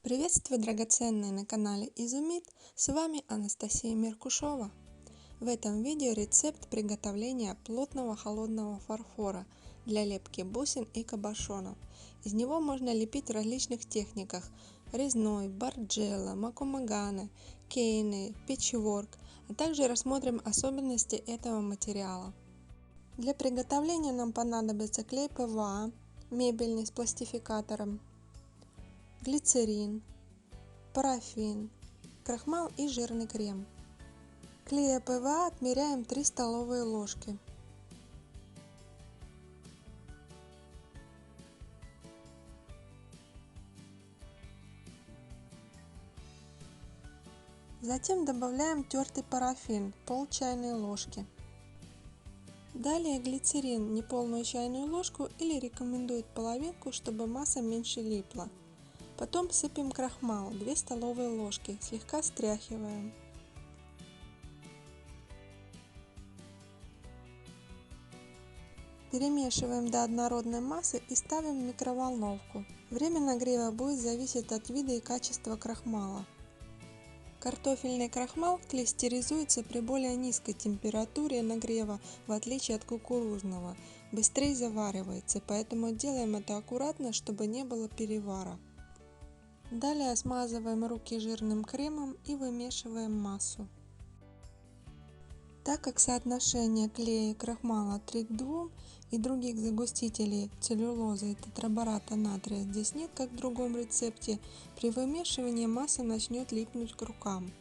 Приветствую, драгоценные, на канале Изумит. С вами Анастасия Меркушова. В этом видео рецепт приготовления плотного холодного фарфора для лепки бусин и кабошонов. Из него можно лепить в различных техниках: резной, барджелло, макумаганы, кейны, печворк, а также рассмотрим особенности этого материала. Для приготовления нам понадобится клей ПВА, мебельный с пластификатором, глицерин, парафин, крахмал и жирный крем. Клея ПВА отмеряем 3 столовые ложки. Затем добавляем тертый парафин, пол чайной ложки. Далее глицерин, неполную чайную ложку, или рекомендуют половинку, чтобы масса меньше липла. Потом сыпем крахмал, 2 столовые ложки, слегка стряхиваем. Перемешиваем до однородной массы и ставим в микроволновку. Время нагрева будет зависеть от вида и качества крахмала. Картофельный крахмал клейстеризуется при более низкой температуре нагрева, в отличие от кукурузного. Быстрее заваривается, поэтому делаем это аккуратно, чтобы не было перевара. Далее смазываем руки жирным кремом и вымешиваем массу. Так как соотношение клея и крахмала 3 к 2 и других загустителей целлюлозы и тетрабората натрия здесь нет, как в другом рецепте, при вымешивании масса начнет липнуть к рукам.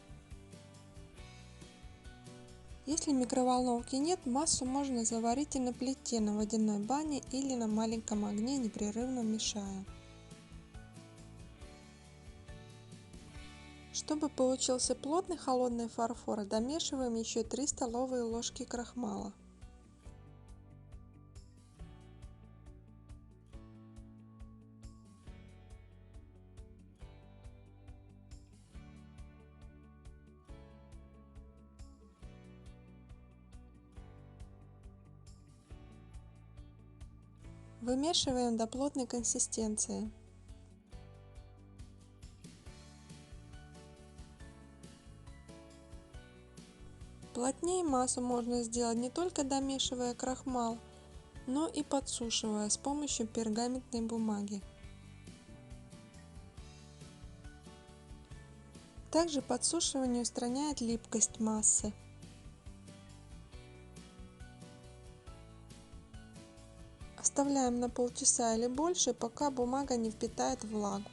Если микроволновки нет, массу можно заварить и на плите на водяной бане или на маленьком огне, непрерывно мешая. Чтобы получился плотный холодный фарфор, домешиваем еще 3 столовые ложки крахмала. Вымешиваем до плотной консистенции. Плотнее массу можно сделать не только домешивая крахмал, но и подсушивая с помощью пергаментной бумаги. Также подсушивание устраняет липкость массы. Оставляем на полчаса или больше, пока бумага не впитает влагу.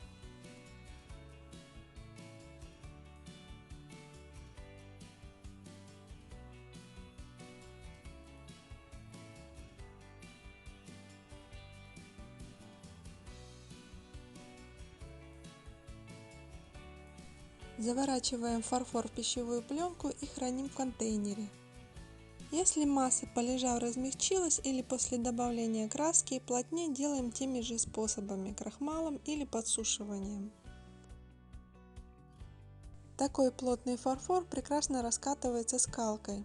Заворачиваем фарфор в пищевую пленку и храним в контейнере. Если масса, полежав, размягчилась или после добавления краски, плотнее делаем теми же способами: крахмалом или подсушиванием. Такой плотный фарфор прекрасно раскатывается скалкой.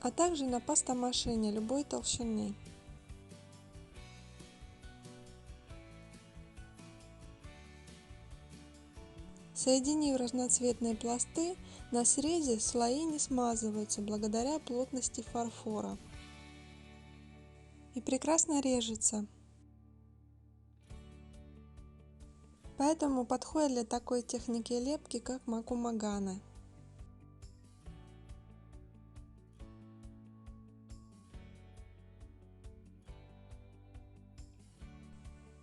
А также на пастомашине любой толщины. Соединив разноцветные пласты, на срезе слои не смазываются благодаря плотности фарфора и прекрасно режется. Поэтому подходит для такой техники лепки, как макумаганы.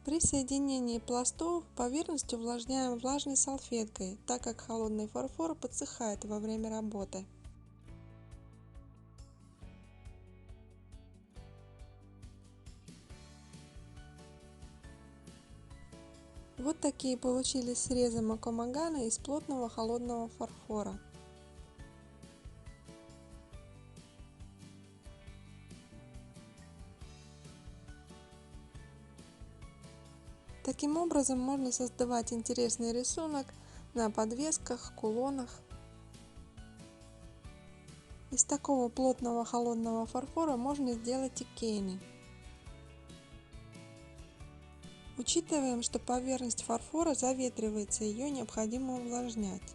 При соединении пластов поверхность увлажняем влажной салфеткой, так как холодный фарфор подсыхает во время работы. Вот такие получились срезы макумаганы из плотного холодного фарфора. Таким образом можно создавать интересный рисунок на подвесках, кулонах. Из такого плотного холодного фарфора можно сделать и кейны. Учитываем, что поверхность фарфора заветривается, ее необходимо увлажнять.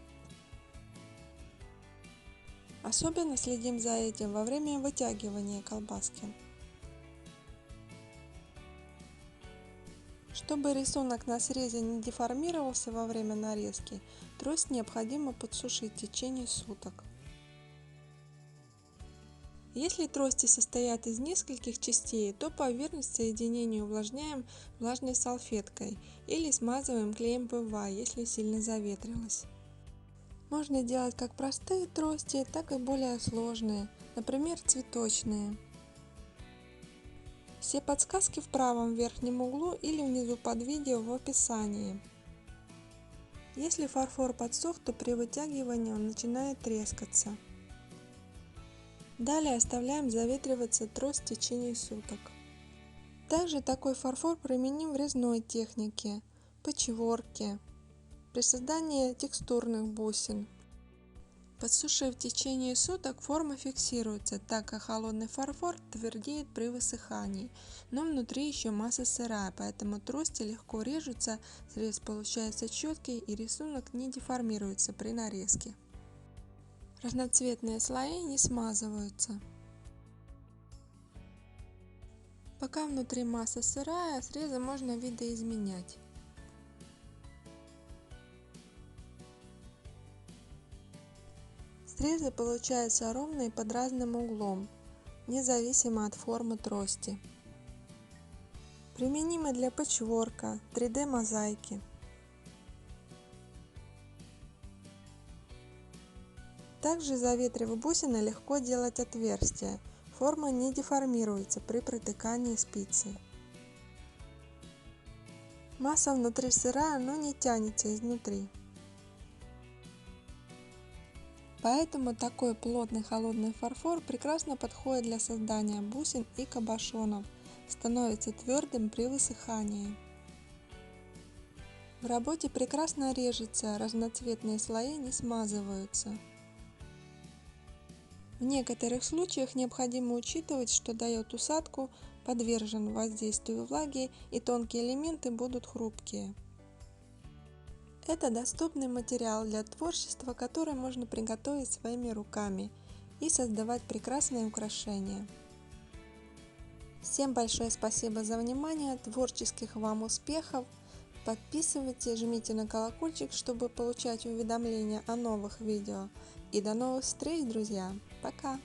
Особенно следим за этим во время вытягивания колбаски. Чтобы рисунок на срезе не деформировался во время нарезки, трость необходимо подсушить в течение суток. Если трости состоят из нескольких частей, то поверхность соединения увлажняем влажной салфеткой или смазываем клеем ПВА, если сильно заветрилось. Можно делать как простые трости, так и более сложные, например, цветочные. Все подсказки в правом верхнем углу или внизу под видео в описании. Если фарфор подсох, то при вытягивании он начинает трескаться. Далее оставляем заветриваться трость в течение суток. Также такой фарфор применим в резной технике, патчворке, при создании текстурных бусин. Подсушив в течение суток, форма фиксируется, так как холодный фарфор твердеет при высыхании, но внутри еще масса сырая, поэтому трости легко режутся, срез получается четкий и рисунок не деформируется при нарезке. Разноцветные слои не смазываются. Пока внутри масса сырая, срезы можно видоизменять. Срезы получаются ровные под разным углом, независимо от формы трости. Применимы для патчворка, 3D мозаики. Также, заветрив бусины, легко делать отверстия. Форма не деформируется при протыкании спицей. Масса внутри сырая, но не тянется изнутри. Поэтому такой плотный холодный фарфор прекрасно подходит для создания бусин и кабошонов, становится твердым при высыхании. В работе прекрасно режется, разноцветные слои не смазываются. В некоторых случаях необходимо учитывать, что дает усадку, подвержен воздействию влаги и тонкие элементы будут хрупкие. Это доступный материал для творчества, который можно приготовить своими руками и создавать прекрасные украшения. Всем большое спасибо за внимание, творческих вам успехов! Подписывайтесь, жмите на колокольчик, чтобы получать уведомления о новых видео. И до новых встреч, друзья! Пока!